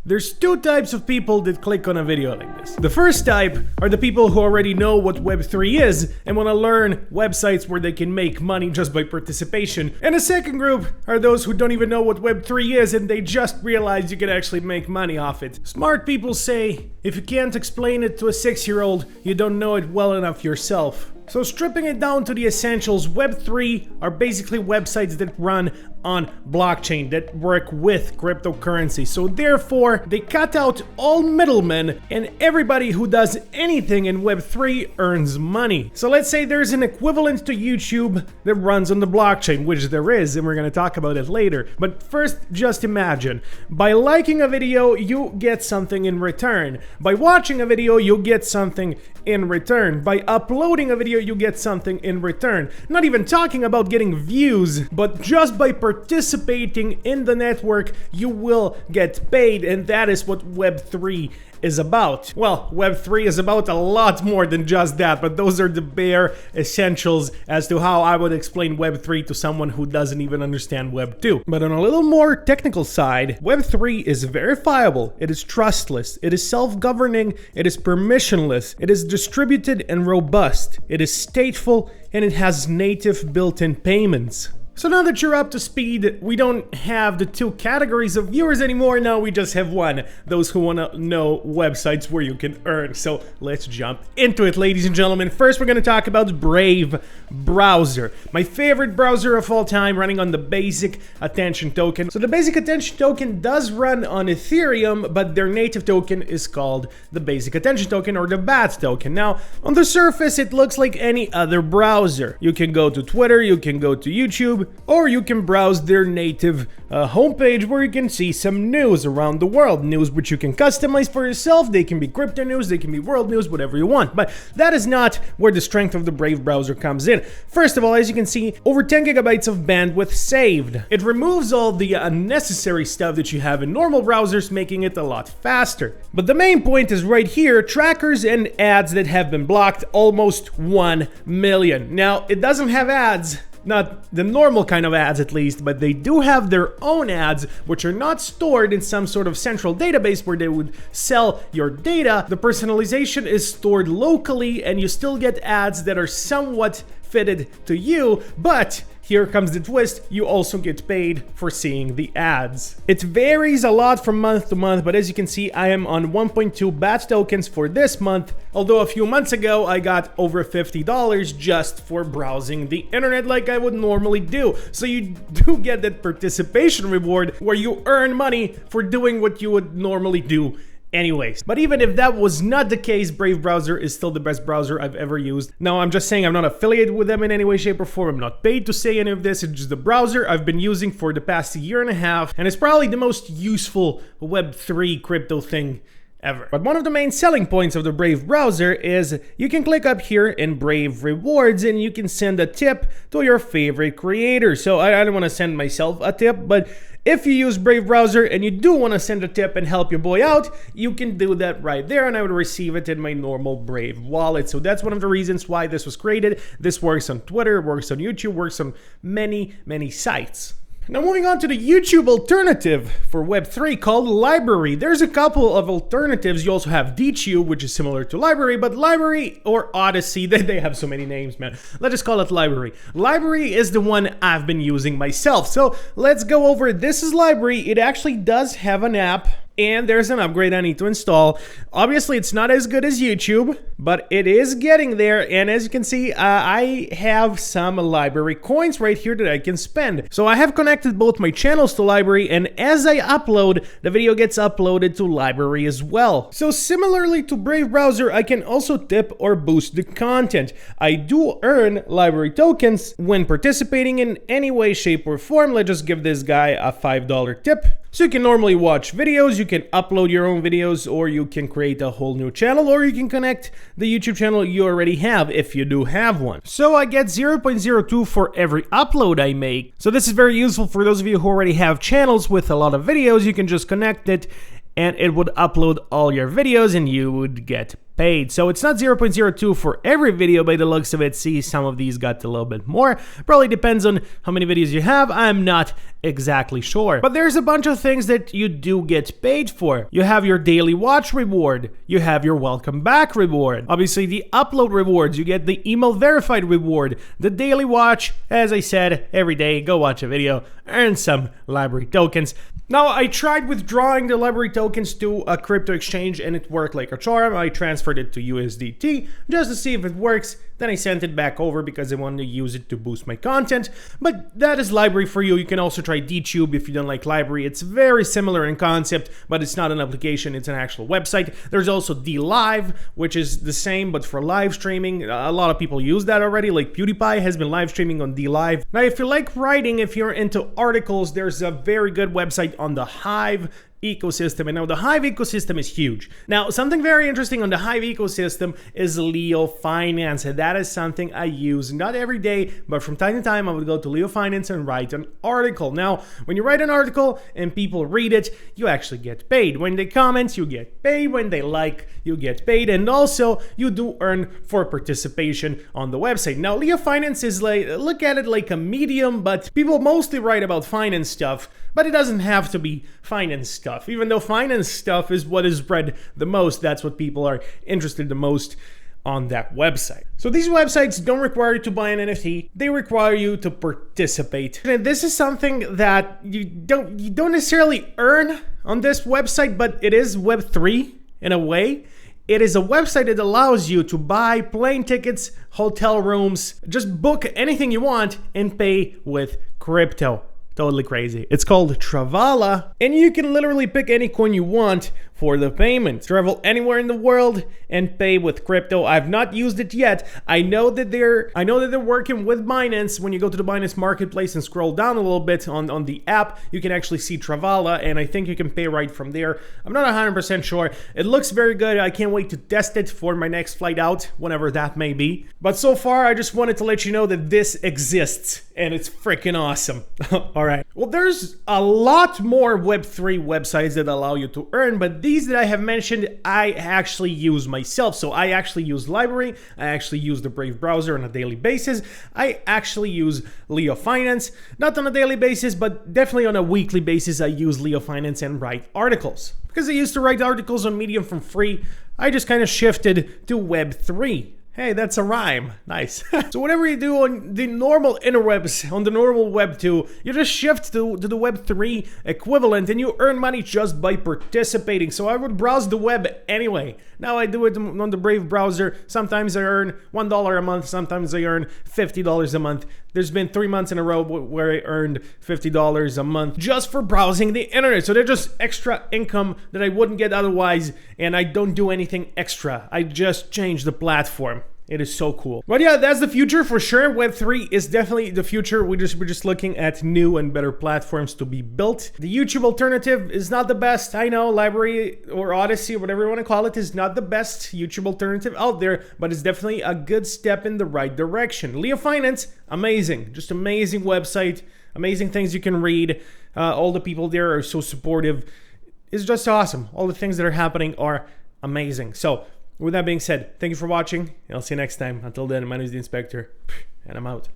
There's two types of people that click on a video like this. The first type are the people who already know what Web3 is and want to learn websites where they can make money just by participation. And the second group are those who don't even know what Web3 is and they just realize you can actually make money off it. Smart people say, if you can't explain it to a 6-year-old, you don't know it well enough yourself. So stripping it down to the essentials, Web3 are basically websites that run on blockchain, that work with cryptocurrency. So therefore, they cut out all middlemen and everybody who does anything in Web3 earns money. So let's say there's an equivalent to YouTube that runs on the blockchain, which there is, and we're gonna talk about it later. But first, just imagine, by liking a video, you get something in return. By watching a video, you get something in return. By uploading a video, you get something in return. Not even talking about getting views, but just by participating in the network, you will get paid, and that is what Web3 is about. Well, Web3 is about a lot more than just that, but those are the bare essentials as to how I would explain Web3 to someone who doesn't even understand Web2. But on a little more technical side, Web3 is verifiable, it is trustless, it is self-governing, it is permissionless, it is distributed and robust, it is stateful, and it has native built-in payments. So now that you're up to speed, we don't have the two categories of viewers anymore, now we just have one, those who want to know websites where you can earn. So let's jump into it, ladies and gentlemen. First, we're going to talk about Brave browser. My favorite browser of all time, running on the basic attention token. So the basic attention token does run on Ethereum, but their native token is called the basic attention token or the BAT token. Now, on the surface, it looks like any other browser. You can go to Twitter, you can go to YouTube, or you can browse their native homepage where you can see some news around the world. News which you can customize for yourself. They can be crypto news, they can be world news, whatever you want. But that is not where the strength of the Brave browser comes in. First of all, as you can see, over 10 gigabytes of bandwidth saved. It removes all the unnecessary stuff that you have in normal browsers, making it a lot faster. But the main point is right here, trackers and ads that have been blocked, almost 1 million. Now, it doesn't have ads. Not the normal kind of ads at least, but they do have their own ads, which are not stored in some sort of central database where they would sell your data. The personalization is stored locally and you still get ads that are somewhat fitted to you, but here comes the twist, you also get paid for seeing the ads. It varies a lot from month to month, but as you can see, I am on 1.2 BAT tokens for this month, although a few months ago I got over $50 just for browsing the internet like I would normally do. So you do get that participation reward where you earn money for doing what you would normally do anyways. But even if that was not the case, Brave browser is still the best browser I've ever used. Now, I'm just saying I'm not affiliated with them in any way, shape, or form. I'm not paid to say any of this. It's just the browser I've been using for the past year and a half, and it's probably the most useful Web3 crypto thing ever. But one of the main selling points of the Brave browser is you can click up here in Brave Rewards and you can send a tip to your favorite creator. So I don't want to send myself a tip, but if you use Brave browser and you do want to send a tip and help your boy out, you can do that right there and I would receive it in my normal Brave wallet. So that's one of the reasons why this was created. This works on Twitter, works on YouTube, works on many sites. Now moving on to the YouTube alternative for Web3 called Library. There's a couple of alternatives. You also have DTube, which is similar to Library, but Library or Odyssey, they have so many names, man. Let's just call it Library. Library is the one I've been using myself. So let's go over it. This is Library. It actually does have an app. And there's an upgrade I need to install. Obviously, it's not as good as YouTube, but it is getting there. And as you can see, I have some library coins right here that I can spend. So I have connected both my channels to Library, and as I upload, the video gets uploaded to Library as well. So similarly to Brave browser, I can also tip or boost the content. I do earn Library tokens when participating in any way, shape, or form. Let's just give this guy a $5 tip. So you can normally watch videos, you can upload your own videos, or you can create a whole new channel, or you can connect the YouTube channel you already have if you do have one. So I get 0.02 for every upload I make. So this is very useful for those of you who already have channels with a lot of videos. You can just connect it and it would upload all your videos and you would get paid. So it's not 0.02 for every video by the looks of it. See, some of these got a little bit more. Probably depends on how many videos you have. I'm not exactly sure. But there's a bunch of things that you do get paid for. You have your daily watch reward. You have your welcome back reward. Obviously, the upload rewards. You get the email verified reward. The daily watch, as I said, every day, go watch a video, earn some library tokens. Now, I tried withdrawing the library tokens to a crypto exchange and it worked like a charm. I transferred it to USDT just to see if it works. Then I sent it back over because I wanted to use it to boost my content. But that is library for you. You can also try DTube if you don't like library. It's very similar in concept, but it's not an application, it's an actual website. There's also DLive, which is the same, but for live streaming. A lot of people use that already, like PewDiePie has been live streaming on DLive. Now, if you like writing, if you're into articles, there's a very good website on the Hive ecosystem. And now the Hive ecosystem is huge. Now, something very interesting on the Hive ecosystem is Leo Finance. And that is something I use not every day, but from time to time I would go to Leo Finance and write an article. Now, when you write an article and people read it, you actually get paid. When they comment, you get paid. When they like, you get paid. And also, you do earn for participation on the website. Now, Leo Finance is like, look at it like a medium, but people mostly write about finance stuff. But it doesn't have to be finance stuff. Even though finance stuff is what is read the most, that's what people are interested the most on that website. So these websites don't require you to buy an NFT, they require you to participate. And this is something that you don't necessarily earn on this website, but it is Web3 in a way. It is a website that allows you to buy plane tickets, hotel rooms, just book anything you want and pay with crypto. Totally crazy. It's called Travala, and you can literally pick any coin you want for the payment. Travel anywhere in the world and pay with crypto. I've not used it yet. I know that they're working with Binance. When you go to the Binance marketplace and scroll down a little bit on the app, you can actually see Travala, and I think you can pay right from there. I'm not 100% sure. It looks very good. I can't wait to test it for my next flight out, whenever that may be. But so far, I just wanted to let you know that this exists, and it's freaking awesome. All right. Well, there's a lot more Web3 websites that allow you to earn, but these that I have mentioned, I actually use myself. So I actually use Library, I actually use the Brave browser on a daily basis. I actually use Leo Finance, not on a daily basis, but definitely on a weekly basis. I use Leo Finance and write articles. Because I used to write articles on Medium for free, I just kind of shifted to Web3. Hey, that's a rhyme. Nice. So whatever you do on the normal interwebs, on the normal Web 2, you just shift to the Web 3 equivalent and you earn money just by participating. So I would browse the web anyway. Now I do it on the Brave browser. Sometimes I earn $1 a month. Sometimes I earn $50 a month. There's been 3 months in a row where I earned $50 a month just for browsing the internet. So they're just extra income that I wouldn't get otherwise, and I don't do anything extra. I just change the platform. It is so cool. But yeah, that's the future for sure. Web3 is definitely the future. We're just looking at new and better platforms to be built. The YouTube alternative is not the best. I know Library or Odyssey, whatever you want to call it, is not the best YouTube alternative out there, but it's definitely a good step in the right direction. Leo Finance, amazing. Just amazing website. Amazing things you can read. All the people there are so supportive. It's just awesome. All the things that are happening are amazing. So, with that being said, thank you for watching, and I'll see you next time. Until then, my name is the Inspector, and I'm out.